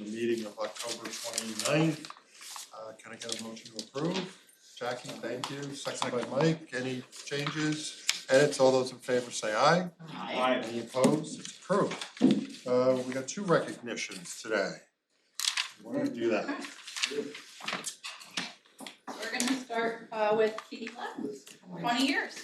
the meeting of October 29th. Can I get a motion to approve? Jackie, thank you. Second by Mike. Any changes, edits? All those in favor say aye. Aye. Any opposed? It's approved. We got 2 recognitions today. Why don't we do that? We're gonna start with Katie Levin, 20 years.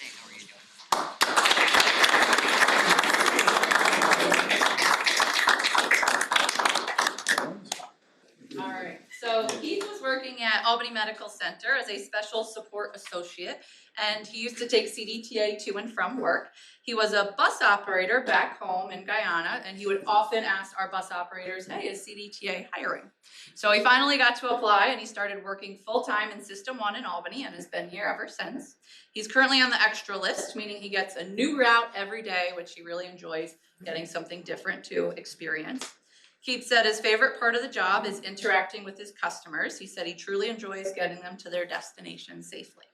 All right, so Keith was working at Albany Medical Center as a special support associate, and he used to take CDTA to and from work. He was a bus operator back home in Guyana, and he would often ask our bus operators, hey, is CDTA hiring? So he finally got to apply, and he started working full-time in System 1 in Albany and has been here ever since. He's currently on the extra list, meaning he gets a new route every day, which he really enjoys, getting something different to experience. Keith said his favorite part of the job is interacting with his customers. He said he truly enjoys getting them to their destination safely.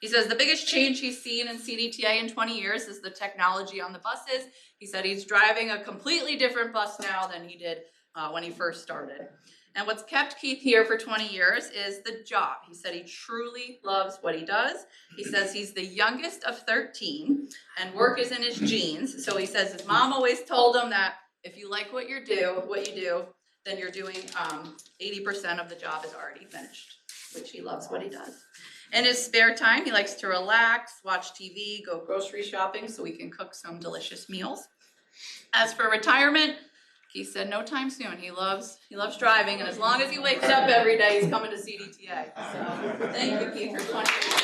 He says the biggest change he's seen in CDTA in 20 years is the technology on the buses. He said he's driving a completely different bus now than he did when he first started. And what's kept Keith here for 20 years is the job. He said he truly loves what he does. He says he's the youngest of 13 and work is in his genes. So he says his mom always told him that if you like what you do, then you're doing 80% of the job is already finished, which he loves what he does. In his spare time, he likes to relax, watch TV, go grocery shopping so he can cook some delicious meals. As for retirement, he said no time soon. He loves driving, and as long as he wakes up every day, he's coming to CDTA. So thank you, Keith, for 20 years.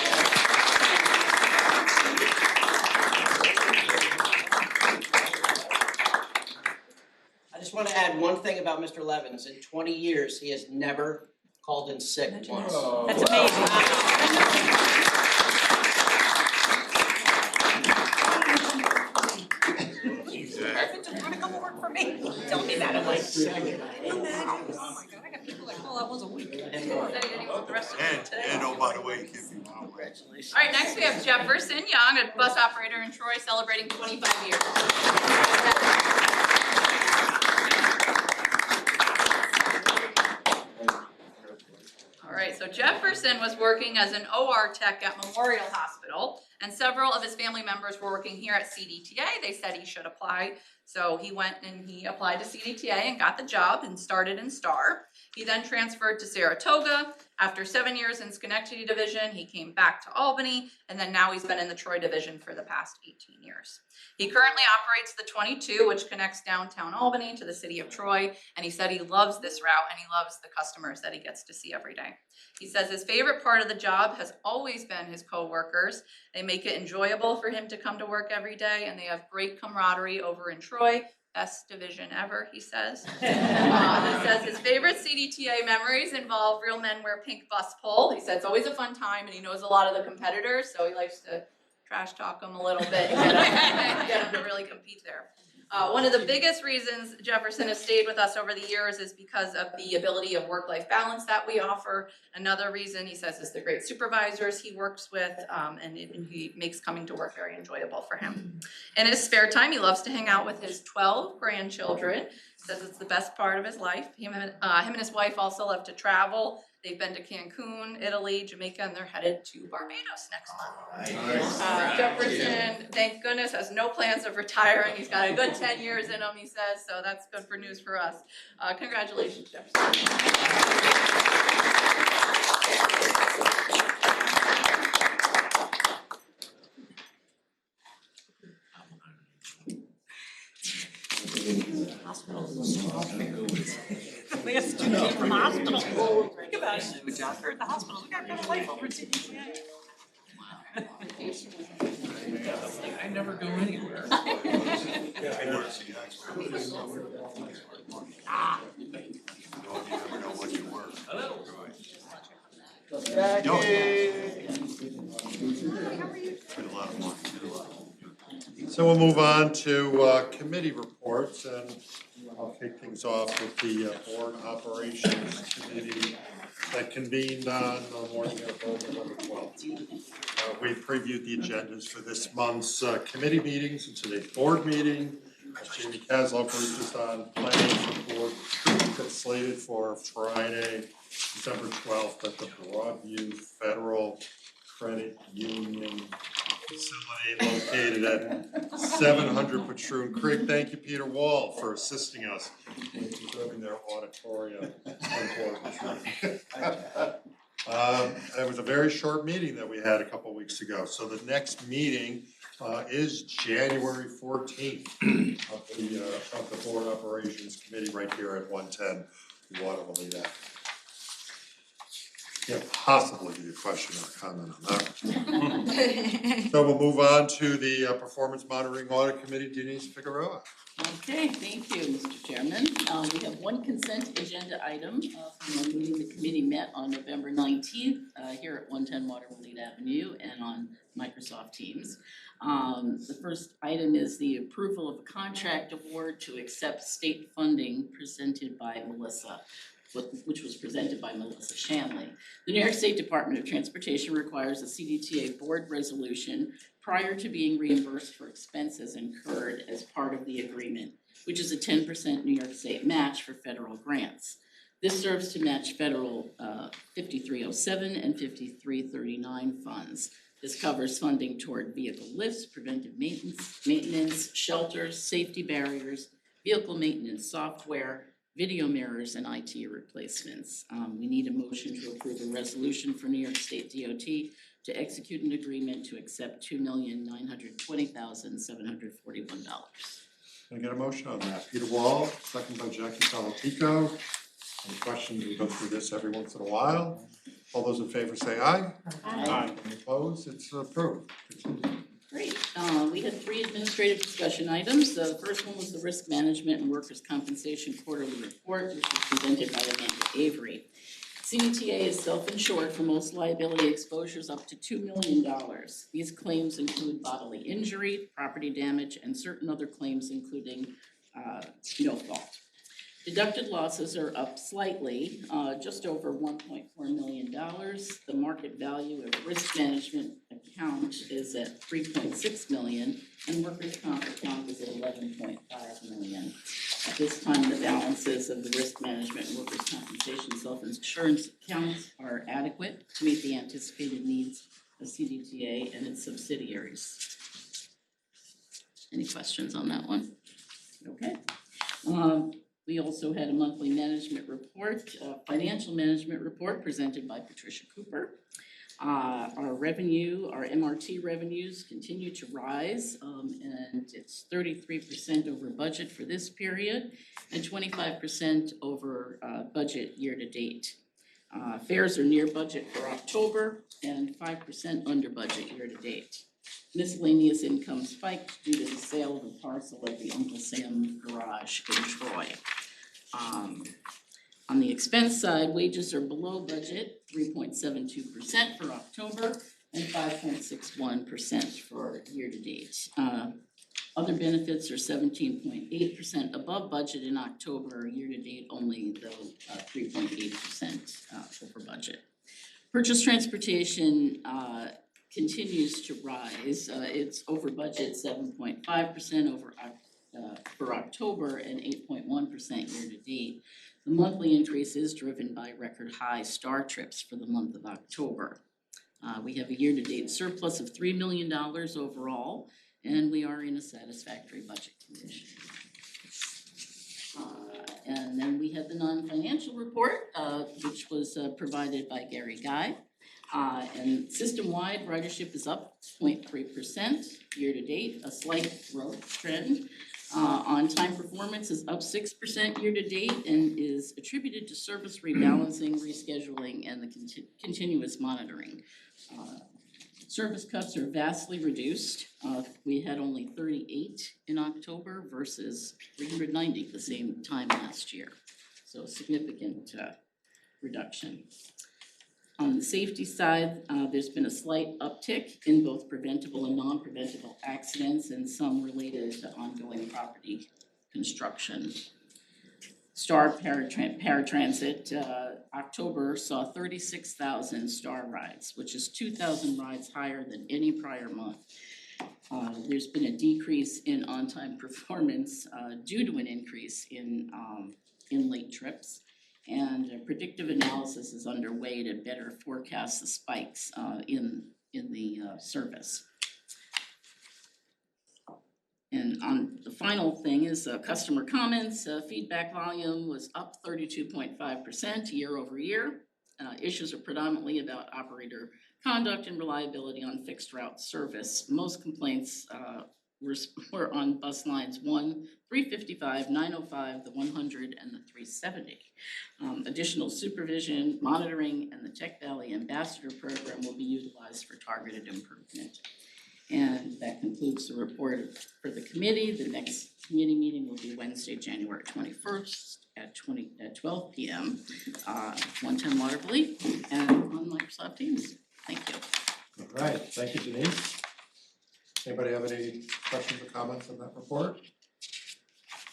I just want to add one thing about Mr. Levins. In 20 years, he has never called in sick once. Oh. That's amazing. Perfect, just want to come to work for me. Tell me that, I'm like, imagine. Oh my God, I got people that call out once a week. And oh, by the way, you can't be wrong. Congratulations. All right, next we have Jefferson Young, a bus operator in Troy, celebrating 25 years. All right, so Jefferson was working as an OR tech at Memorial Hospital, and several of his family members were working here at CDTA. They said he should apply, so he went and he applied to CDTA and got the job and started in Star. He then transferred to Saratoga. After 7 years in Schenectady Division, he came back to Albany, and then now he's been in the Troy Division for the past 18 years. He currently operates the 22, which connects downtown Albany to the city of Troy, and he said he loves this route and he loves the customers that he gets to see every day. He says his favorite part of the job has always been his co-workers. They make it enjoyable for him to come to work every day, and they have great camaraderie over in Troy. Best division ever, he says. He says his favorite CDTA memories involve Real Men Wear Pink bus pull. He said it's always a fun time, and he knows a lot of the competitors, so he likes to trash talk them a little bit and get them to really compete there. One of the biggest reasons Jefferson has stayed with us over the years is because of the ability of work-life balance that we offer. Another reason, he says, is the great supervisors he works with, and he makes coming to work very enjoyable for him. In his spare time, he loves to hang out with his 12 grandchildren. Says it's the best part of his life. Him and his wife also love to travel. They've been to Cancun, Italy, Jamaica, and they're headed to Barbados next month. Jefferson, thank goodness, has no plans of retiring. He's got a good 10 years in him, he says, so that's good for news for us. Congratulations, Jefferson. We have students came from the hospital. Think about it, we just at the hospital, we got a better life over at CDTA. I never go anywhere. So we'll move on to committee reports, and I'll kick things off with the Board Operations Committee that convened on the morning of November 12th. We previewed the agendas for this month's committee meetings and today's board meeting. As Jamie Kaslow briefed us on plans for board that's slated for Friday, December 12th at the Broadview Federal Credit Union facility located at 700 Patroon Creek. Thank you, Peter Wall, for assisting us in preserving their auditorium on Board Patroon. It was a very short meeting that we had a couple weeks ago. So the next meeting is January 14th of the Board Operations Committee right here at 110 Waterloo Ave. Can't possibly be a question or comment on that. So we'll move on to the Performance Monitoring Audit Committee, Denise Figueroa. Okay, thank you, Mr. Chairman. We have one consent agenda item from the meeting the committee met on November 19th here at 110 Waterloo Avenue and on Microsoft Teams. The first item is the approval of a contract award to accept state funding presented by Melissa, which was presented by Melissa Shanley. The New York State Department of Transportation requires a CDTA board resolution prior to being reimbursed for expenses incurred as part of the agreement, which is a 10% New York State match for federal grants. This serves to match federal 5307 and 5339 funds. This covers funding toward vehicle lifts, preventive maintenance, shelters, safety barriers, vehicle maintenance software, video mirrors, and IT replacements. We need a motion to approve a resolution for New York State DOT to execute an agreement to accept $2,920,741. Can I get a motion on that? Peter Wall, second by Jackie Salatico. Any questions? We go through this every once in a while. All those in favor say aye. Aye. Any opposed? It's approved. Great. We had three administrative discussion items. The first one was the Risk Management and Workers' Compensation Quarterly Report, which was presented by Amanda Avery. CDTA is self-insured for most liability exposures up to $2 million. These claims include bodily injury, property damage, and certain other claims including no fault. Deducted losses are up slightly, just over $1.4 million. The market value of risk management account is at $3.6 million, and workers' comp account is at $11.5 million. At this time, the balances of the risk management and workers' compensation self-insurance accounts are adequate to meet the anticipated needs of CDTA and its subsidiaries. Any questions on that one? Okay. We also had a monthly management report, financial management report presented by Patricia Cooper. Our revenue, our MRT revenues continue to rise, and it's 33% over budget for this period and 25% over budget year to date. Fares are near budget for October and 5% under budget year to date. Miscellaneous income spiked due to the sale of a parcel at the Uncle Sam Garage in Troy. On the expense side, wages are below budget, 3.72% for October and 5.61% for year to date. Other benefits are 17.8% above budget in October, year to date only though 3.8% over budget. Purchase transportation continues to rise. It's over budget 7.5% over for October and 8.1% year to date. The monthly increase is driven by record high STAR trips for the month of October. We have a year to date surplus of $3 million overall, and we are in a satisfactory budget condition. And then we had the non-financial report, which was provided by Gary Guy. And system-wide ridership is up 0.3% year to date, a slight growth trend. On-time performance is up 6% year to date and is attributed to service rebalancing, rescheduling, and the continuous monitoring. Service cuts are vastly reduced. We had only 38 in October versus 390 the same time last year. So significant reduction. On the safety side, there's been a slight uptick in both preventable and non-preventable accidents and some related to ongoing property construction. STAR paratransit, October saw 36,000 STAR rides, which is 2,000 rides higher than any prior month. There's been a decrease in on-time performance due to an increase in in late trips. And predictive analysis is underway to better forecast the spikes in the service. And on the final thing is customer comments. Feedback volume was up 32.5% year over year. Issues are predominantly about operator conduct and reliability on fixed route service. Most complaints were on bus lines 1, 355, 905, the 100, and the 370. Additional supervision, monitoring, and the Tech Valley Ambassador Program will be utilized for targeted improvement. And that concludes the report for the committee. The next committee meeting will be Wednesday, January 21st at 12 p.m. 110 Waterville and on Microsoft Teams. Thank you. All right, thank you, Denise. Anybody have any questions or comments on that report?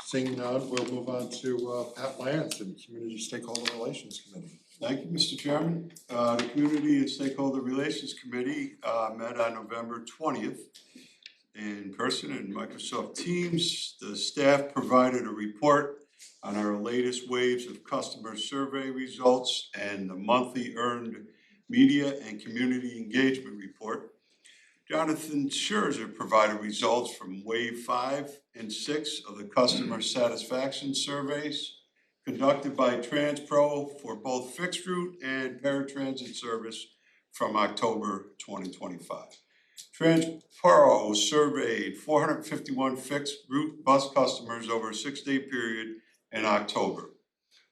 Seeing none, we'll move on to Pat Lance and Community Stakeholder Relations Committee. Thank you, Mr. Chairman. The Community and Stakeholder Relations Committee met on November 20th in person in Microsoft Teams. The staff provided a report on our latest waves of customer survey results and the monthly earned media and community engagement report. Jonathan Scherzer provided results from Wave 5 and 6 of the customer satisfaction surveys conducted by TransPro for both fixed route and paratransit service from October 2025. TransPro surveyed 451 fixed route bus customers over a 6-day period in October.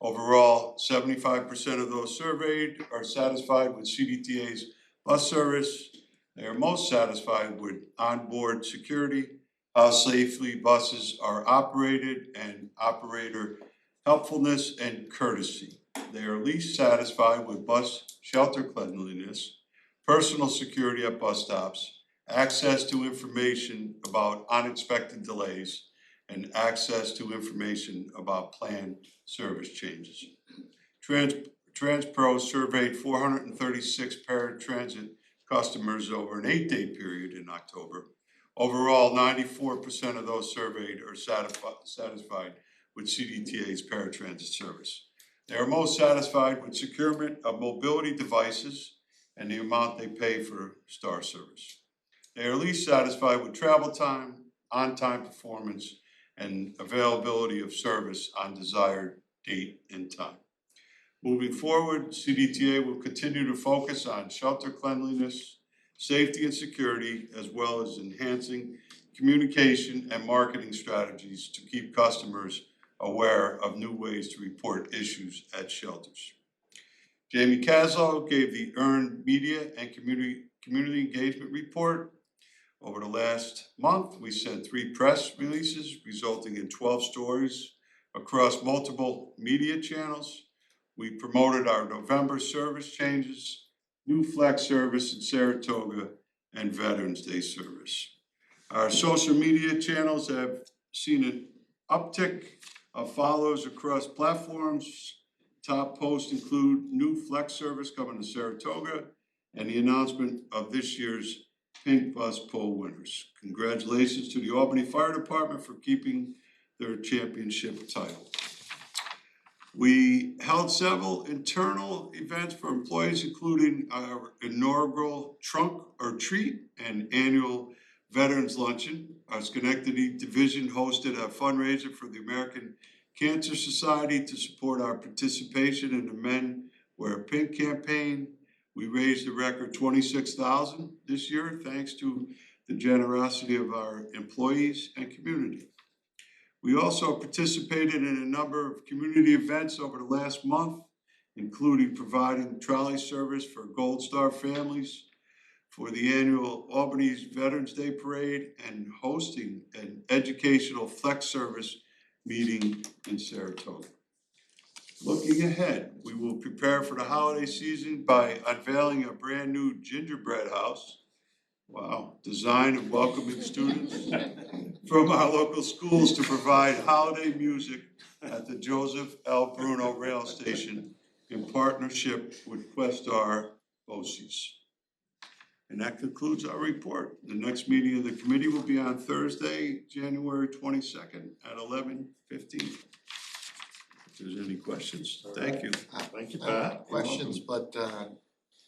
Overall, 75% of those surveyed are satisfied with CDTA's bus service. They are most satisfied with onboard security, how safely buses are operated, and operator helpfulness and courtesy. They are least satisfied with bus shelter cleanliness, personal security at bus stops, access to information about unexpected delays, and access to information about planned service changes. TransPro surveyed 436 paratransit customers over an 8-day period in October. Overall, 94% of those surveyed are satisfied with CDTA's paratransit service. They are most satisfied with securement of mobility devices and the amount they pay for STAR service. They are least satisfied with travel time, on-time performance, and availability of service on desired date and time. Moving forward, CDTA will continue to focus on shelter cleanliness, safety and security, as well as enhancing communication and marketing strategies to keep customers aware of new ways to report issues at shelters. Jamie Caslow gave the earned media and community engagement report. Over the last month, we sent 3 press releases resulting in 12 stories across multiple media channels. We promoted our November service changes, new flex service in Saratoga, and Veterans Day service. Our social media channels have seen an uptick of follows across platforms. Top posts include new flex service coming to Saratoga and the announcement of this year's Pink Bus Poll winners. Congratulations to the Albany Fire Department for keeping their championship title. We held several internal events for employees, including our inaugural Trunk or Treat and annual Veterans Luncheon. Our Schenectady Division hosted a fundraiser for the American Cancer Society to support our participation in the Men Wear Pink campaign. We raised a record $26,000 this year, thanks to the generosity of our employees and community. We also participated in a number of community events over the last month, including providing trolley service for Gold Star families for the annual Albany's Veterans Day Parade and hosting an educational flex service meeting in Saratoga. Looking ahead, we will prepare for the holiday season by unveiling a brand new gingerbread house. Wow, designed and welcoming students from our local schools to provide holiday music at the Joseph L. Bruno Rail Station in partnership with Questar BOCES. And that concludes our report. The next meeting of the committee will be on Thursday, January 22nd at 11:15. there's any questions. Thank you. Thank you, Pat. Questions, but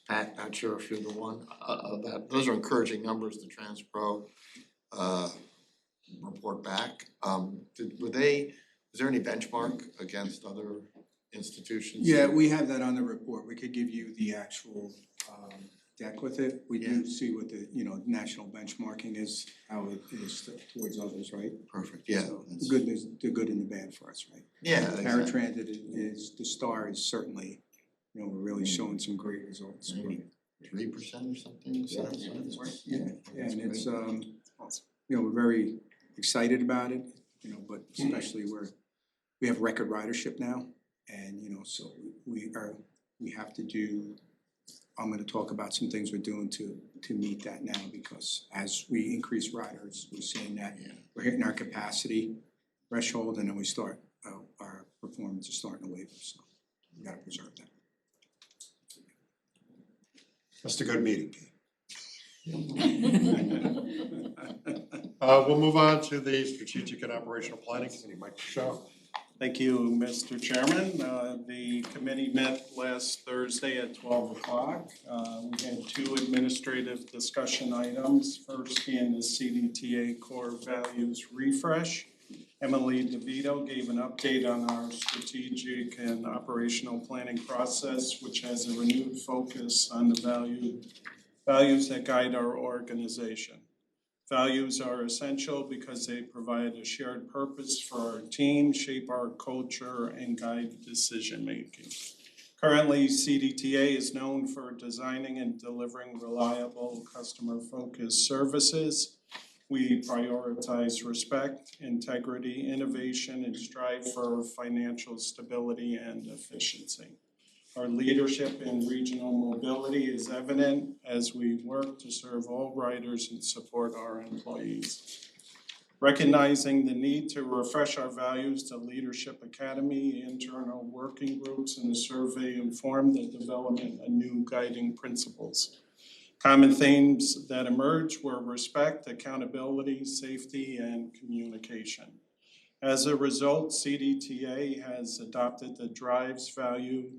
Pat, not sure if you're the one, those are encouraging numbers, the TransPro report back. Was there any benchmark against other institutions? Yeah, we have that on the report. We could give you the actual deck with it. We do see what the, national benchmarking is, how it is towards others, right? Perfect, yeah. So the good and the bad for us, right? Yeah, exactly. Paratransit is, the star is certainly, we're really showing some great results. 3% or something? Yeah, and it's, we're very excited about it, but especially we have record ridership now. And, so we have to do, I'm gonna talk about some things we're doing to meet that now, because as we increase riders, we're seeing that we're hitting our capacity threshold, and then we start, our performance is starting to waver, so we gotta preserve that. That's a good meeting. We'll move on to the Strategic and Operational Planning Committee. Mike Shaw. Thank you, Mr. Chairman. The committee met last Thursday at 12 o'clock. We had 2 administrative discussion items. First being the CDTA core values refresh. Emily DeVito gave an update on our strategic and operational planning process, which has a renewed focus on the values that guide our organization. Values are essential because they provide a shared purpose for our team, shape our culture, and guide decision-making. Currently, CDTA is known for designing and delivering reliable, customer-focused services. We prioritize respect, integrity, innovation, and strive for financial stability and efficiency. Our leadership in regional mobility is evident as we work to serve all riders and support our employees. Recognizing the need to refresh our values, the Leadership Academy, internal working groups, and the survey informed the development of new guiding principles. Common themes that emerged were respect, accountability, safety, and communication. As a result, CDTA has adopted the DRIVES value: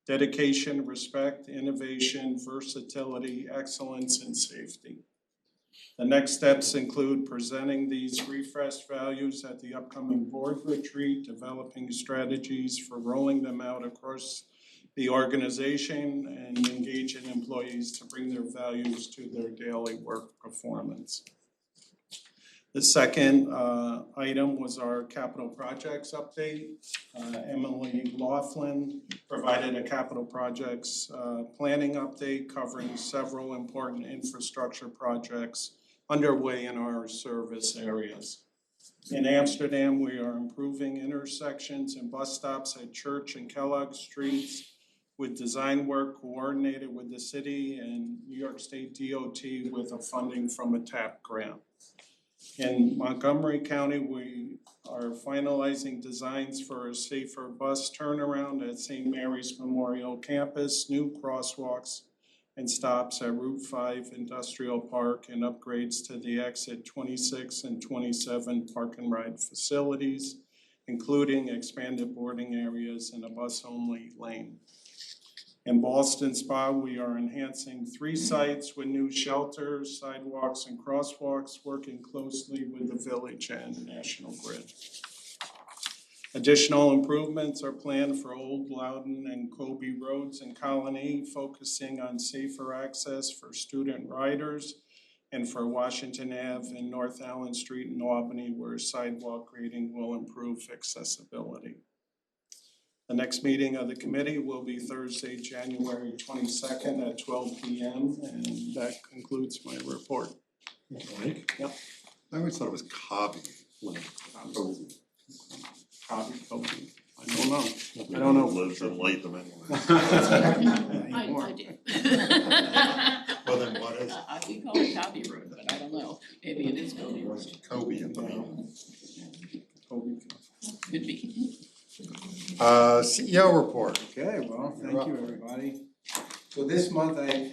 dedication, respect, innovation, versatility, excellence, and safety. The next steps include presenting these refreshed values at the upcoming board retreat, developing strategies for rolling them out across the organization, and engaging employees to bring their values to their daily work performance. The second item was our capital projects update. Emily Laughlin provided a capital projects planning update covering several important infrastructure projects underway in our service areas. In Amsterdam, we are improving intersections and bus stops at Church and Kellogg Streets with design work coordinated with the city and New York State DOT with a funding from a TAP grant. In Montgomery County, we are finalizing designs for a safer bus turnaround at St. Mary's Memorial Campus, new crosswalks and stops at Route 5 Industrial Park, and upgrades to the exit 26 and 27 park and ride facilities, including expanded boarding areas and a bus-only lane. In Boston Spa, we are enhancing 3 sites with new shelters, sidewalks, and crosswalks, working closely with the village and National Grid. Additional improvements are planned for Old Loudon and Colby Roads in Colony, focusing on safer access for student riders, and for Washington Ave and North Allen Street in Albany, where sidewalk grading will improve accessibility. The next meeting of the committee will be Thursday, January 22nd at 12 p.m. and that concludes my report. Mike? Yep. I always thought it was Cobby. Copy. I don't know. I don't know. Lives in Latham anyway. I do. Well, then what is We call it Copy Road, but I don't know, maybe it is Cody Road, it? Kobe in the middle. could be. CEO report. Okay, well, thank you, everybody. So this month, I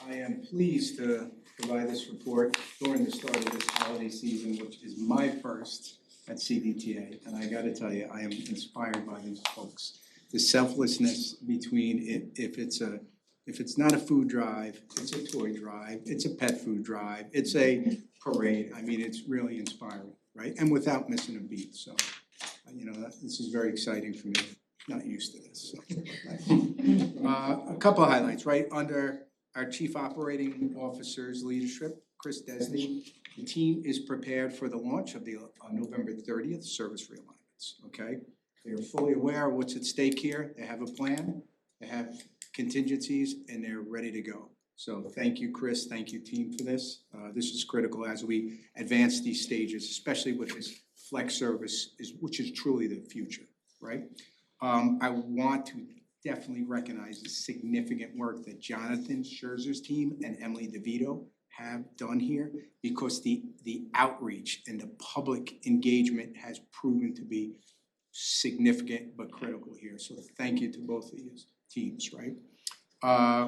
am pleased to provide this report during the start of this holiday season, which is my first at CDTA, and I gotta tell you, I am inspired by these folks. The selflessness between if it's not a food drive, it's a toy drive, it's a pet food drive, it's a parade. I mean, it's really inspiring, right? And without missing a beat, so, this is very exciting for me. Not used to this, so. A couple of highlights, right? Under our Chief Operating Officer's leadership, Chris Desney, the team is prepared for the launch of the November 30th service realignments, okay? They are fully aware of what's at stake here. They have a plan, they have contingencies, and they're ready to go. So thank you, Chris, thank you, team, for this. This is critical as we advance these stages, especially with this flex service, which is truly the future, right? I want to definitely recognize the significant work that Jonathan Scherzer's team and Emily DeVito have done here, because the outreach and the public engagement has proven to be significant but critical here. So thank you to both of these teams, right?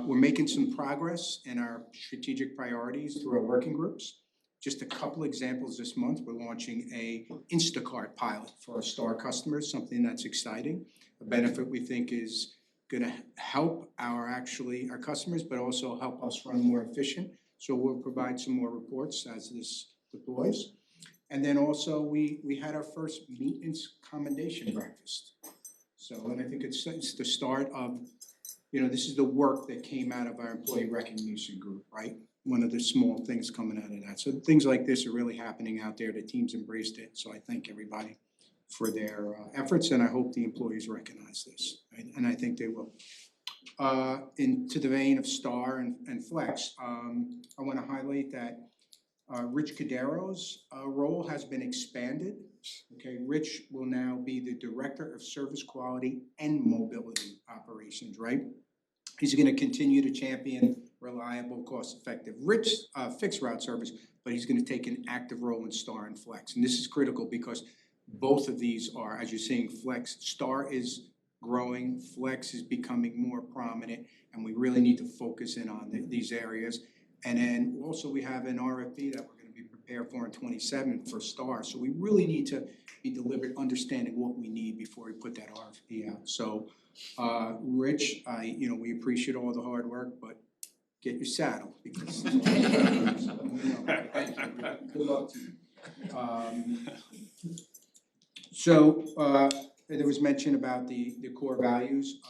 We're making some progress in our strategic priorities through our working groups. Just a couple examples this month, we're launching a Instacart pilot for our Star customers, something that's exciting. A benefit we think is gonna help our customers, but also help us run more efficient. So we'll provide some more reports as this deploys. And then also we had our first maintenance commendation breakfast. So, and I think it's the start of, this is the work that came out of our employee recognition group, right? One of the small things coming out of that. So things like this are really happening out there. The team's embraced it. So I thank everybody for their efforts, and I hope the employees recognize this, right? And I think they will. To the vein of Star and Flex, I want to highlight that Rich Cadero's role has been expanded. Okay, Rich will now be the Director of Service Quality and Mobility Operations, right? He's going to continue to champion reliable, cost-effective fixed route service, but he's going to take an active role in Star and Flex. And this is critical because both of these are, as you're seeing, Flex. Star is growing, Flex is becoming more prominent, and we really need to focus in on these areas. And then also we have an RFP that we're going to be prepared for in 27 for Star. So we really need to be deliberate, understanding what we need before we put that RFP out. So Rich, we appreciate all the hard work, but get your saddle because thank you. Good luck to you. There was mention about the core values.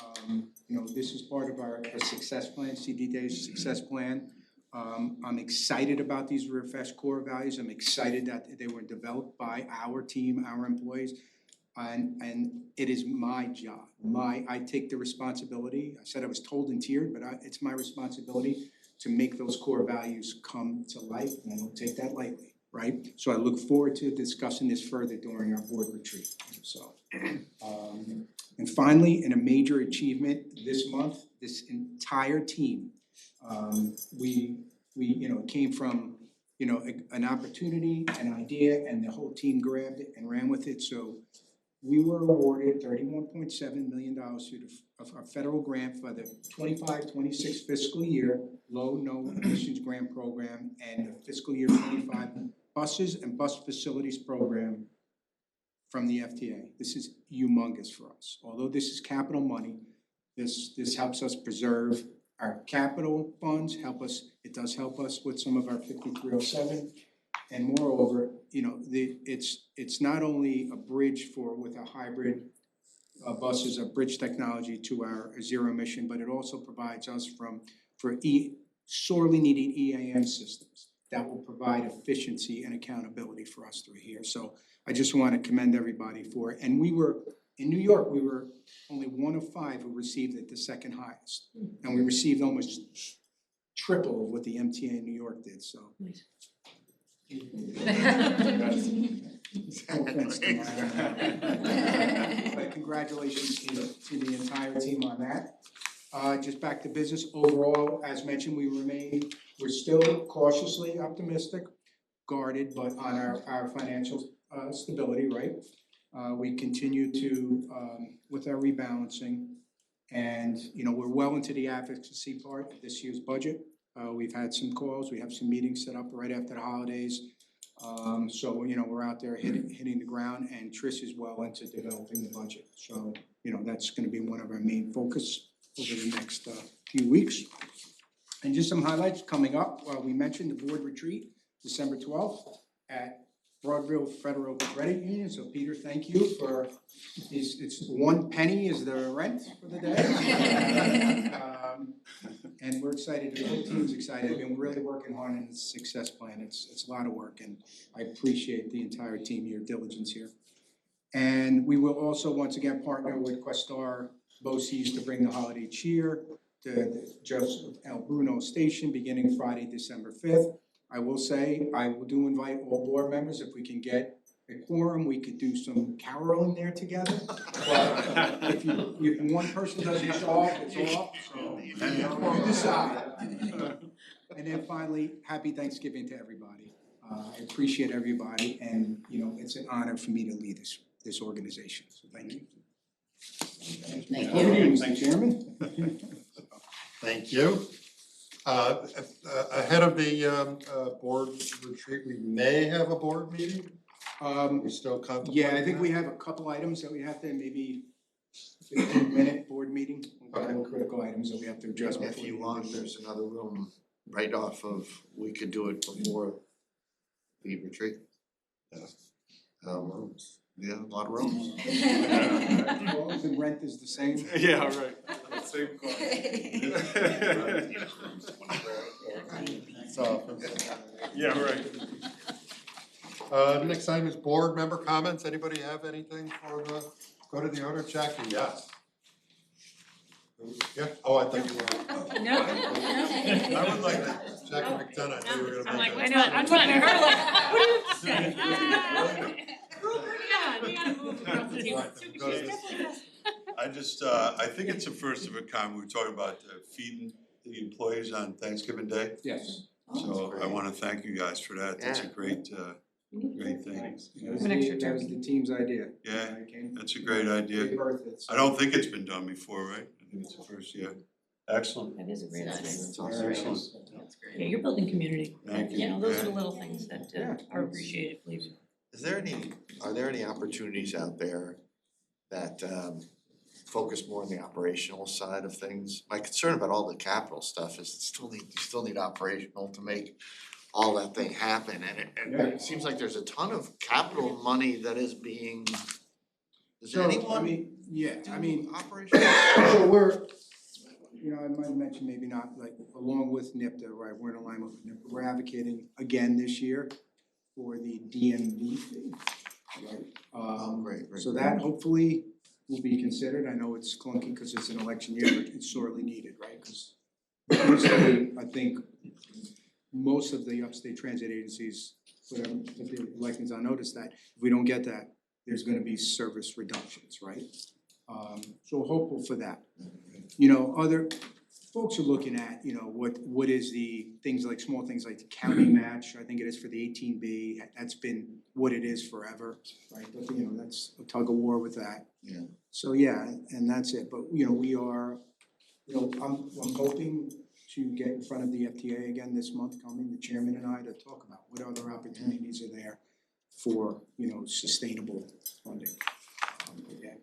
This is part of our success plan, CDTA's success plan. I'm excited about these refreshed core values. I'm excited that they were developed by our team, our employees, and it is my job. I take the responsibility. I said I was told and tiered, but it's my responsibility to make those core values come to life, and I don't take that lightly, right? So I look forward to discussing this further during our board retreat. So, and finally, in a major achievement this month, this entire team, we came from an opportunity, an idea, and the whole team grabbed it and ran with it. So we were awarded $31.7 million through a federal grant for the 25-26 fiscal year low-no emissions grant program and the fiscal year 25 buses and bus facilities program from the FTA. This is humongous for us. Although this is capital money, this helps us preserve our capital funds, it does help us with some of our 5307. And moreover, it's not only a bridge with our hybrid buses, a bridge technology to our zero emission, but it also provides us for sorely needed EAM systems that will provide efficiency and accountability for us through here. So I just want to commend everybody for it. And in New York, we were only one of 5 who received it the second highest. And we received almost triple of what the MTA in New York did, so. But congratulations to the entire team on that. Just back to business. Overall, as mentioned, we're still cautiously optimistic, guarded, but on our financial stability, right? We continue to with our rebalancing, and we're well into the advocacy part of this year's budget. We've had some calls, we have some meetings set up right after the holidays. So, you know, we're out there hitting the ground, and Trish is well into developing the budget. So, you know, that's gonna be one of our main focus over the next few weeks. And just some highlights coming up, we mentioned the board retreat, December 12th at Broadville Federal Credit Union. So Peter, thank you for, it's 1 penny is the rent for the day. And we're excited, the whole team's excited. I've been really working hard on the success plan. It's a lot of work, and I appreciate the entire team, your diligence here. And we will also once again partner with Questar BOCES to bring the holiday cheer to the Joseph L. Bruno Station beginning Friday, December 5th. I will say, I do invite all board members, if we can get a quorum, we could do some caroling there together. But if one person doesn't show up, it's off, so you decide. And then finally, happy Thanksgiving to everybody. I appreciate everybody, and you know, it's an honor for me to lead this organization, so thank you. Thank you. Thank you, Chairman. Thank you. Ahead of the board retreat, we may have a board meeting. We're still contemplating. Yeah, I think we have a couple items that we have to, maybe 15-minute board meeting, critical items that we have to address. If you want, there's another room right off of, we could do it before the retreat. Rooms. Yeah, a lot of rooms. And rent is the same. Yeah, right. Same So, Yeah, right. next item is board member comments. Anybody have anything for go to the order? Jackie, yes. Yeah, oh, I thought you were. No. I would like to, Jackie McDonough, I thought you were gonna I'm make like, that. I know, I'm talking to her like, what do you have to say? Yeah, you gotta move across the table. Right, go to this. I just, I think it's the first of a kind. We were talking about feeding the employees on Thanksgiving Day. Yes. So I wanna thank you guys for that. That's a Yeah. great thing. That was the team's idea. Yeah, I came- that's a great idea. gave birth, it's- I don't think it's been done before, right? I think it's the first year. Excellent. That is a great idea. That's Very awesome. nice. That's Yeah, great. you're building community. Thank you. You know, those are the Yeah. little things that Yeah. are appreciated, believe me. Are there any opportunities out there that focus more on the operational side of things? My concern about all the capital stuff is you still need operational to make all that thing happen, and it seems like there's a ton of capital money that is being, does So, I anyone mean, yeah, I do mean, operational? so we're, you know, I might have mentioned maybe not, like, along with NIPTA, right, we're in alignment with NIPTA, we're advocating again this year for the DMV fee, right? Great. So that hopefully will be considered. I know it's clunky because it's an election year, but it's sorely needed, right? Because mostly, I think most of the upstate transit agencies put their elections on notice that if we don't get that, there's gonna be service reductions, right? So hopeful for that. You know, other folks are looking at, you know, what is the things like, small things like the county match, I think it is for the 18B, that's been what it is forever, right? But, you know, that's a tug of war with that. Yeah. So, yeah, and that's it, but, you know, we are, you know, I'm hoping to get in front of the FTA again this month coming, the chairman and I, to talk about what other opportunities are there for, you know, sustainable funding. Yeah.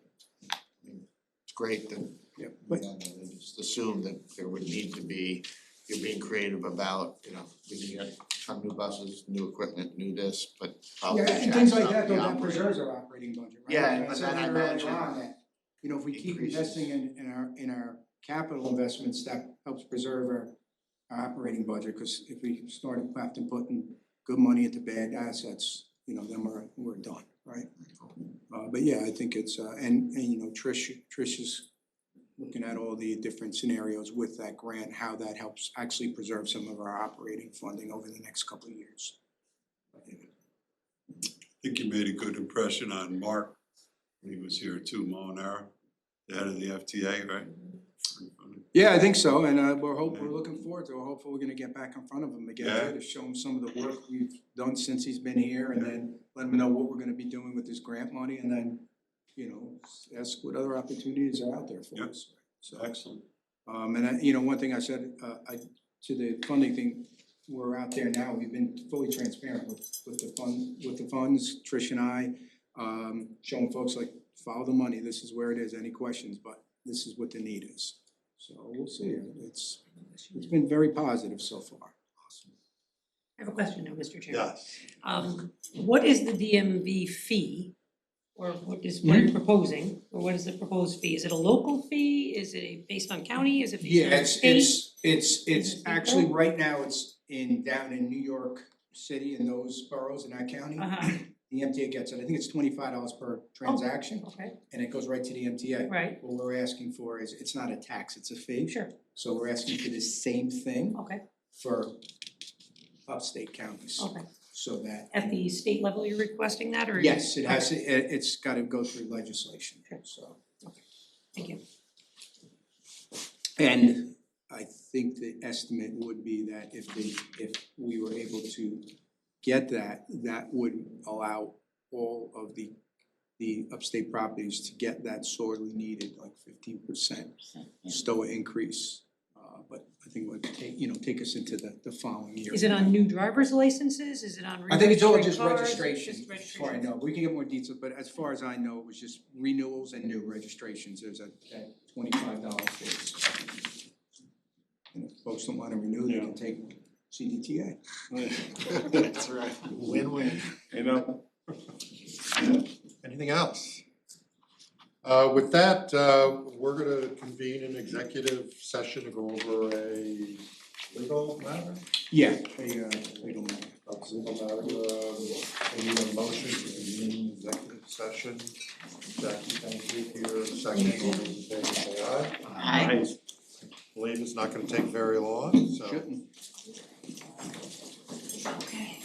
It's great that Yeah, we but just assume that there would need to be, you're being creative about, you know, we can get some new buses, new equipment, new this, but probably. yeah, and things like jack that, up though, the that operating. preserves our operating budget, right? Yeah, Like but said then I earlier imagine on that, you know, if we keep increases. investing in our capital investments, that helps preserve our operating budget, cause if we start often putting good money into bad assets, you know, then we're done, right? But yeah, I think it's and you know, Trish is looking at all the different scenarios with that grant, how that helps actually preserve some of our operating funding over the next couple of years. I think you made a good impression on Mark when he was here too, Molinaro, the head of the FTA, right? Yeah, I think so, and we're looking forward to it. Hopefully, we're gonna get back in front of him again Yeah. to show him some of the work we've done since he's been here, and then let him know what we're gonna be doing with this grant money, and then, you know, ask what other opportunities are out there for Yeah. us. So, Excellent. and you know, one thing I said, to the funding thing, we're out there now, we've been fully transparent with the funds, Trish and I, showing folks like, follow the money, this is where it is, any questions, but this is what the need is. So we'll see, it's been very positive so far. I have a question now, Mr. Chairman. Yes. What is the DMV fee? Or what are you proposing, or what is the proposed fee? Is it a local fee? Is it based on county? Is it based on state? It's it actually, legal? right now, it's down in New York City in those boroughs in that county. Uh-huh, The MTA gets it, I think it's $25 per transaction, okay, and it goes right to the MTA. right, What we're asking for is, it's not a tax, it's a fee. sure, So we're asking for the same thing okay, for upstate counties, okay. so that. At the state level, you're requesting that, or? Yes, it has, it's gotta go through legislation, so. Thank you. And I think the estimate would be that if we were able to get that, that would allow all of the upstate properties to get that sorely needed, like 15% STOA increase. But I think it would take us into the following year. Is it on new driver's licenses? Is it on I think it's all re-registering just cars? registration, Just as far as I know, we can get more details, but as far as I know, it was just renewals and new registrations, there's that $25 fee. And if folks don't wanna renew, they can take CDTA. That's right. Win-win. You know, Anything else? With that, we're gonna convene an executive session to go over a legal matter. Yeah, legal matter. A legal matter, we need a motion to convene executive session. Jackie, thank you for your second. All those in favor say aye. Aye. Believe it's not gonna take very long, so. Shouldn't. Okay.